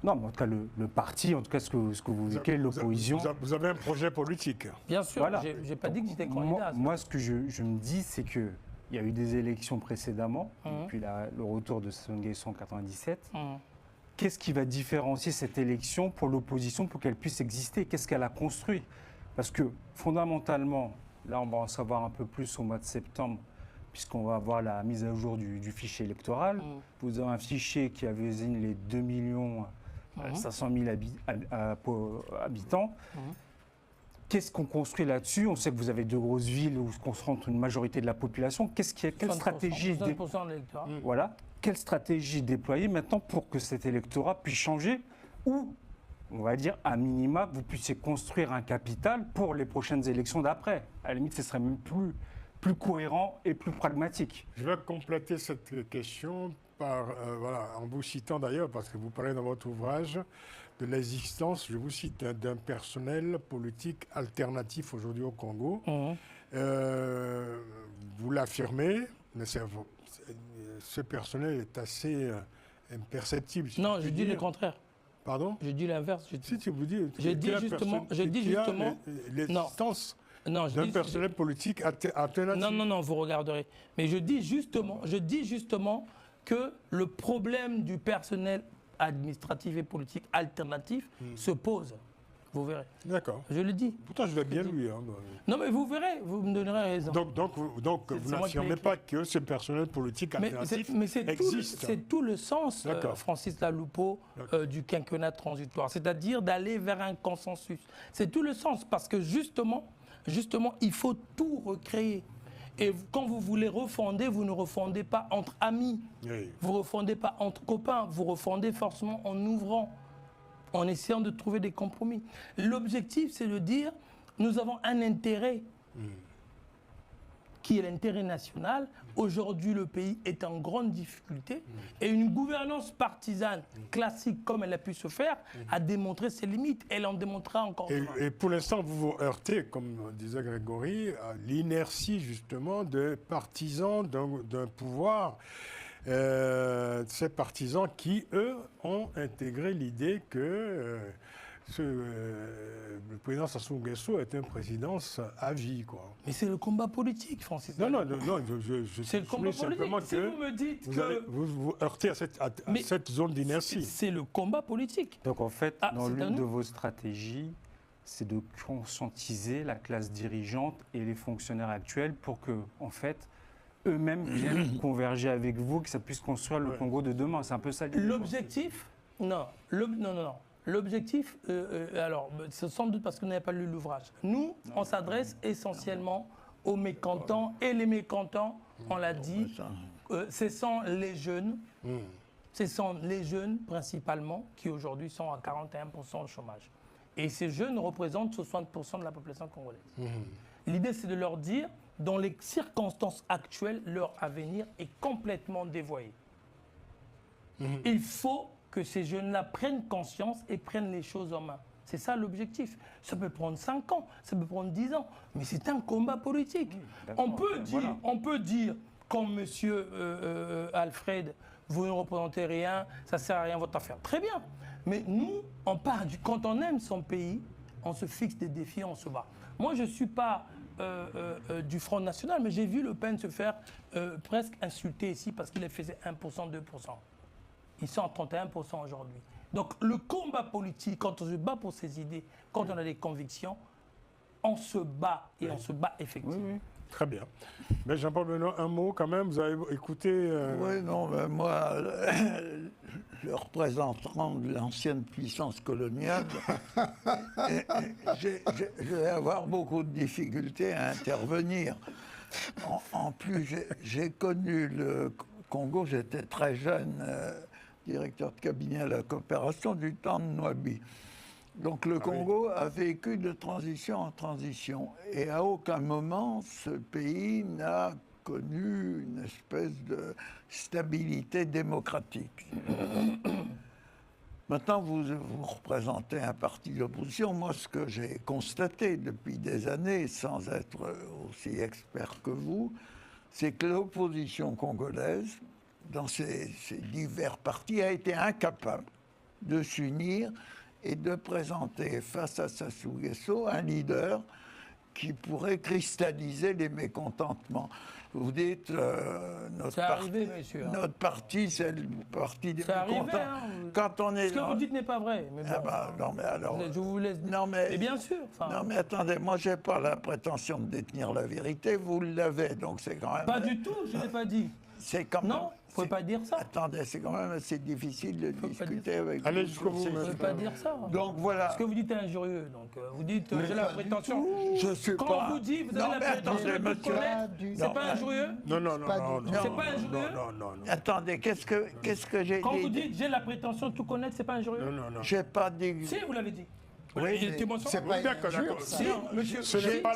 E: Non, mais en tout cas, le parti, en tout cas, ce que vous quelle l'opposition...
C: Vous avez un projet politique.
A: Bien sûr, voilà. Je n'ai pas dit que j'étais candidat.
E: Moi, ce que je me dis, c'est qu'il y a eu des élections précédemment, depuis le retour de Sassou Nguesso en 1997. Qu'est-ce qui va différencier cette élection pour l'opposition pour qu'elle puisse exister? Qu'est-ce qu'elle a construit? Parce que, fondamentalement, là, on va en savoir un peu plus au mois de septembre, puisqu'on va avoir la mise à jour du fichier électoral. Vous avez un fichier qui avoisine les 2 500 000 habitants. Qu'est-ce qu'on construit là-dessus? On sait que vous avez deux grosses villes où se concentre une majorité de la population. Quelle stratégie voilà. Quelle stratégie déployer maintenant pour que cet électorat puisse changer ou, on va dire, à minima, vous puissiez construire un capital pour les prochaines élections d'après? À la limite, ce serait même plus cohérent et plus pragmatique.
C: Je vais compléter cette question en vous citant d'ailleurs, parce que vous parlez dans votre ouvrage de l'existence, je vous cite, d'un personnel politique alternatif aujourd'hui au Congo. Vous l'affirmez, mais ce personnel est assez imperceptible.
A: Non, je dis le contraire.
C: Pardon?
A: Je dis l'inverse.
C: Si vous dites...
A: Je dis justement...
C: L'existence d'un personnel politique alternatif.
A: Non, vous regarderez. Mais je dis justement que le problème du personnel administratif et politique alternatif se pose. Vous verrez.
C: D'accord.
A: Je le dis.
C: Pourtant, je l'ai bien lu.
A: Non, mais vous verrez, vous me donnerez raison.
C: Donc vous n'affirmez pas que ce personnel politique alternatif existe.
A: C'est tout le sens, Francis Laloupeau, du quinquennat transitoire. C'est-à-dire d'aller vers un consensus. C'est tout le sens, parce que justement, il faut tout recréer. Et quand vous voulez refonder, vous ne refondez pas entre amis. Oui. Vous ne refondez pas entre copains. Vous refondez forcément en ouvrant, en essayant de trouver des compromis. L'objectif, c'est de dire, nous avons un intérêt qui est l'intérêt national. Aujourd'hui, le pays est en grande difficulté et une gouvernance partisane classique, comme elle a pu se faire, a démontré ses limites. Elle en démontrera encore.
C: Et pour l'instant, vous vous heurtez, comme disait Grégory, à l'inertie justement de partisans d'un pouvoir. Ces partisans qui, eux, ont intégré l'idée que le président Sassou Nguesso est un président à vie, quoi.
A: Mais c'est le combat politique, Francis.
C: Non,
A: c'est le combat politique. Si vous me dites
C: vous vous heurtez à cette zone d'inertie.
A: C'est le combat politique.
E: Donc en fait, dans l'une de vos stratégies, c'est de conscientiser la classe dirigeante et les fonctionnaires actuels pour que, en fait, eux-mêmes viennent converger avec vous, que ça puisse construire le Congo de demain. C'est un peu ça l'idée.
A: L'objectif, non. L'objectif, alors, c'est sans doute parce que vous n'avez pas lu l'ouvrage. Nous, on s'adresse essentiellement aux mécontents. Et les mécontents, on l'a dit, ce sont les jeunes. Ce sont les jeunes, principalement, qui aujourd'hui sont à 41% de chômage. Et ces jeunes représentent 60% de la population congolaise. L'idée, c'est de leur dire, dans les circonstances actuelles, leur avenir est complètement dévoyé. Il faut que ces jeunes-là prennent conscience et prennent les choses en main. C'est ça l'objectif. Ça peut prendre 5 ans, ça peut prendre 10 ans, mais c'est un combat politique. On peut dire, comme M. Alfred, vous ne représentez rien, ça ne sert à rien votre affaire. Très bien. Mais nous, quand on aime son pays, on se fixe des défis, on se bat. Moi, je ne suis pas du Front National, mais j'ai vu Le Pen se faire presque insulter ici parce qu'il faisait 1%, 2%. Ils sont à 31% aujourd'hui. Donc le combat politique, quand on se bat pour ses idées, quand on a des convictions, on se bat et on se bat effectivement.
C: Oui. Très bien. Mais Jean-Paul Benoît, un mot quand même, vous avez écouté...
D: Oui, non, mais moi, le représentant de l'ancienne puissance coloniale, je vais avoir beaucoup de difficultés à intervenir. En plus, j'ai connu le Congo, j'étais très jeune, directeur de cabinet à la coopération du temps de Nwabi. Donc le Congo a vécu de transition en transition et à aucun moment ce pays n'a connu une espèce de stabilité démocratique. Maintenant, vous représentez un parti d'opposition. Moi, ce que j'ai constaté depuis des années, sans être aussi expert que vous, c'est que l'opposition congolaise, dans ces divers partis, a été incapable de s'unir et de présenter face à Sassou Nguesso un leader qui pourrait cristalliser les mécontentements. Vous dites, notre parti, c'est le parti des mécontents. Quand on est
A: ce que vous dites n'est pas vrai. Mais bon,
D: non, mais alors...
A: Je vous laisse dire.
D: Non, mais
A: bien sûr.
D: Non, mais attendez, moi, je n'ai pas la prétention de détenir la vérité. Vous l'avez, donc c'est quand même...
A: Pas du tout, je ne l'ai pas dit.
D: C'est quand même...
A: Non, vous ne pouvez pas dire ça.
D: Attendez, c'est quand même assez difficile de discuter avec vous.
C: Allez jusqu'au bout.
A: Vous ne pouvez pas dire ça.
D: Donc voilà.
A: Ce que vous dites est injurieux. Donc vous dites, j'ai la prétention.
D: Je suis
A: quand
D: pas...
A: on vous dit, vous avez la prétention de tout connaître, c'est pas injurieux?
C: Non.
A: C'est pas injurieux?
C: Non.
D: Attendez, qu'est-ce que j'ai dit?
A: Quand vous dites, j'ai la prétention de tout connaître, c'est pas injurieux?
C: Non.
D: J'ai pas dit...
A: Si, vous l'avez dit.
B: Oui, c'est pas
C: d'accord.
A: Si, monsieur.
C: Ce n'est pas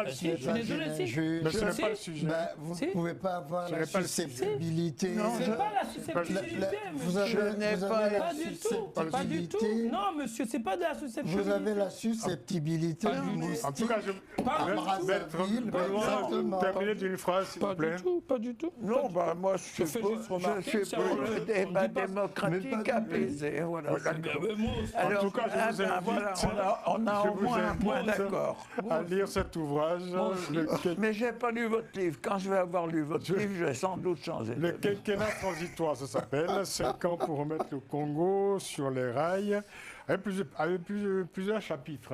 C: le sujet.
A: Je suis désolé, si.
C: Mais ce n'est pas le sujet.
B: Vous ne pouvez pas avoir la susceptibilité.
A: Non, c'est pas la susceptibilité.
D: Je n'ai pas...
A: Pas du tout. Non, monsieur, c'est pas de la susceptibilité.
B: Vous avez la susceptibilité.
C: En tout cas, terminez d'une phrase, s'il vous plaît.
A: Pas du tout.
D: Non, moi, je suis pour le débat démocratique apaisé. Voilà.
C: En tout cas, je vous invite,
D: on a au moins un point d'accord.
C: à lire cet ouvrage.
D: Mais je n'ai pas lu votre livre. Quand je vais avoir lu votre livre, je vais sans doute changer.
C: Le quinquennat transitoire, ça s'appelle. 5 ans pour remettre le Congo sur les rails. Avec plusieurs chapitres.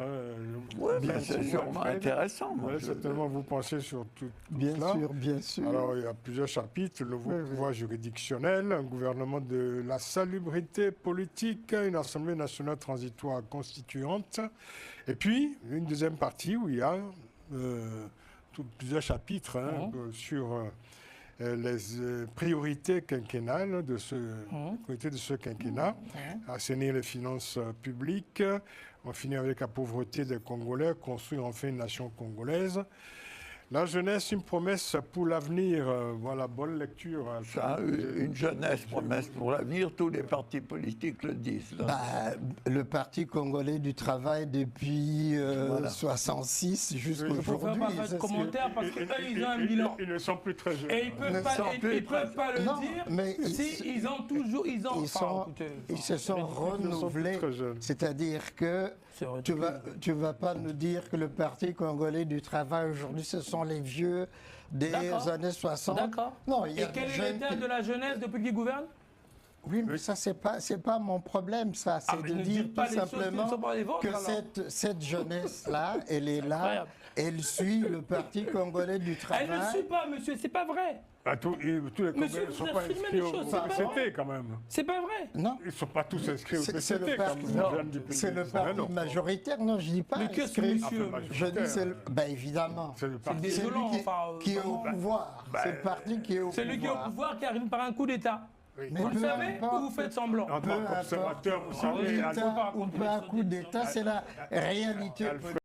D: Oui, mais c'est sûrement intéressant.
C: Certainement, vous pensez sur tout
B: bien
C: cela.
B: Bien sûr.
C: Alors, il y a plusieurs chapitres. Le pouvoir juridictionnel, un gouvernement de la salubrité politique, une assemblée nationale transitoire constituante. Et puis, une deuxième partie où il y a plusieurs chapitres sur... les priorités quinquennales de ce quinquennat, assainir les finances publiques, en finir avec la pauvreté des Congolais, construire enfin une nation congolaise, La jeunesse, une promesse pour l'avenir. Voilà, bonne lecture.
D: Ça, une jeunesse promesse pour l'avenir, tous les partis politiques le disent.
B: Le Parti congolais du travail depuis 66 jusqu'à
A: Il faut
B: aujourd'hui.
A: faire pas de commentaires parce qu'eux, ils ont un bilan.
C: Ils ne sont plus très jeunes.
A: Et ils ne peuvent pas le
B: Non,
A: dire
B: mais
A: si ils ont toujours... Ils
B: se sont renouvelés.
C: très jeunes.
B: C'est-à-dire que tu vas pas nous dire que le Parti congolais du travail aujourd'hui, ce sont les vieux des années 60.
A: D'accord.
B: Non, il y a
A: Et quel
B: des
A: est
B: jeunes
A: l'état de la jeunesse depuis qu'ils gouvernent?
B: Oui, mais ça, c'est pas mon problème, ça. C'est
A: mais
B: de
A: ne
B: dire
A: dites pas
B: tout
A: les choses qui ne
B: simplement
A: sont pas les vôtres,
B: que
A: alors.
B: cette jeunesse-là, elle est là,
A: incroyable.
B: elle suit le Parti congolais du travail.
A: Elle ne suit pas, monsieur, c'est pas vrai.
C: Tous les Congolais
A: Monsieur,
C: ne sont
A: vous
C: pas
A: affirmez
C: inscrits
A: les
C: au
A: choses, c'est pas
C: PCT
A: vrai.
C: quand même.
A: C'est pas vrai.
B: Non,
C: Ils ne sont pas tous inscrits au
B: c'est
C: PCT
B: le
C: comme
B: parti,
C: les jeunes du pays.
B: c'est le
C: Mais
B: parti
C: non.
B: majoritaire. Non, je dis pas.
A: Mais qu'est-ce que
B: inscrit.
A: monsieur...
C: Enfin,
B: Je dis, c'est le... Ben, évidemment.
C: C'est le
A: C'est
C: parti.
B: C'est lui
A: désolant, enfin...
B: qui est au pouvoir. C'est le parti qui est au pouvoir.
A: C'est lui qui est au pouvoir qui arrive par un coup d'État.
C: Oui.
B: Mais
A: Vous le
B: peu
A: savez
B: importe.
A: ou vous faites semblant?
C: En tant qu'observateur, vous
B: Coup
C: savez,
B: d'État ou pas coup d'État, c'est la réalité.
C: Alfred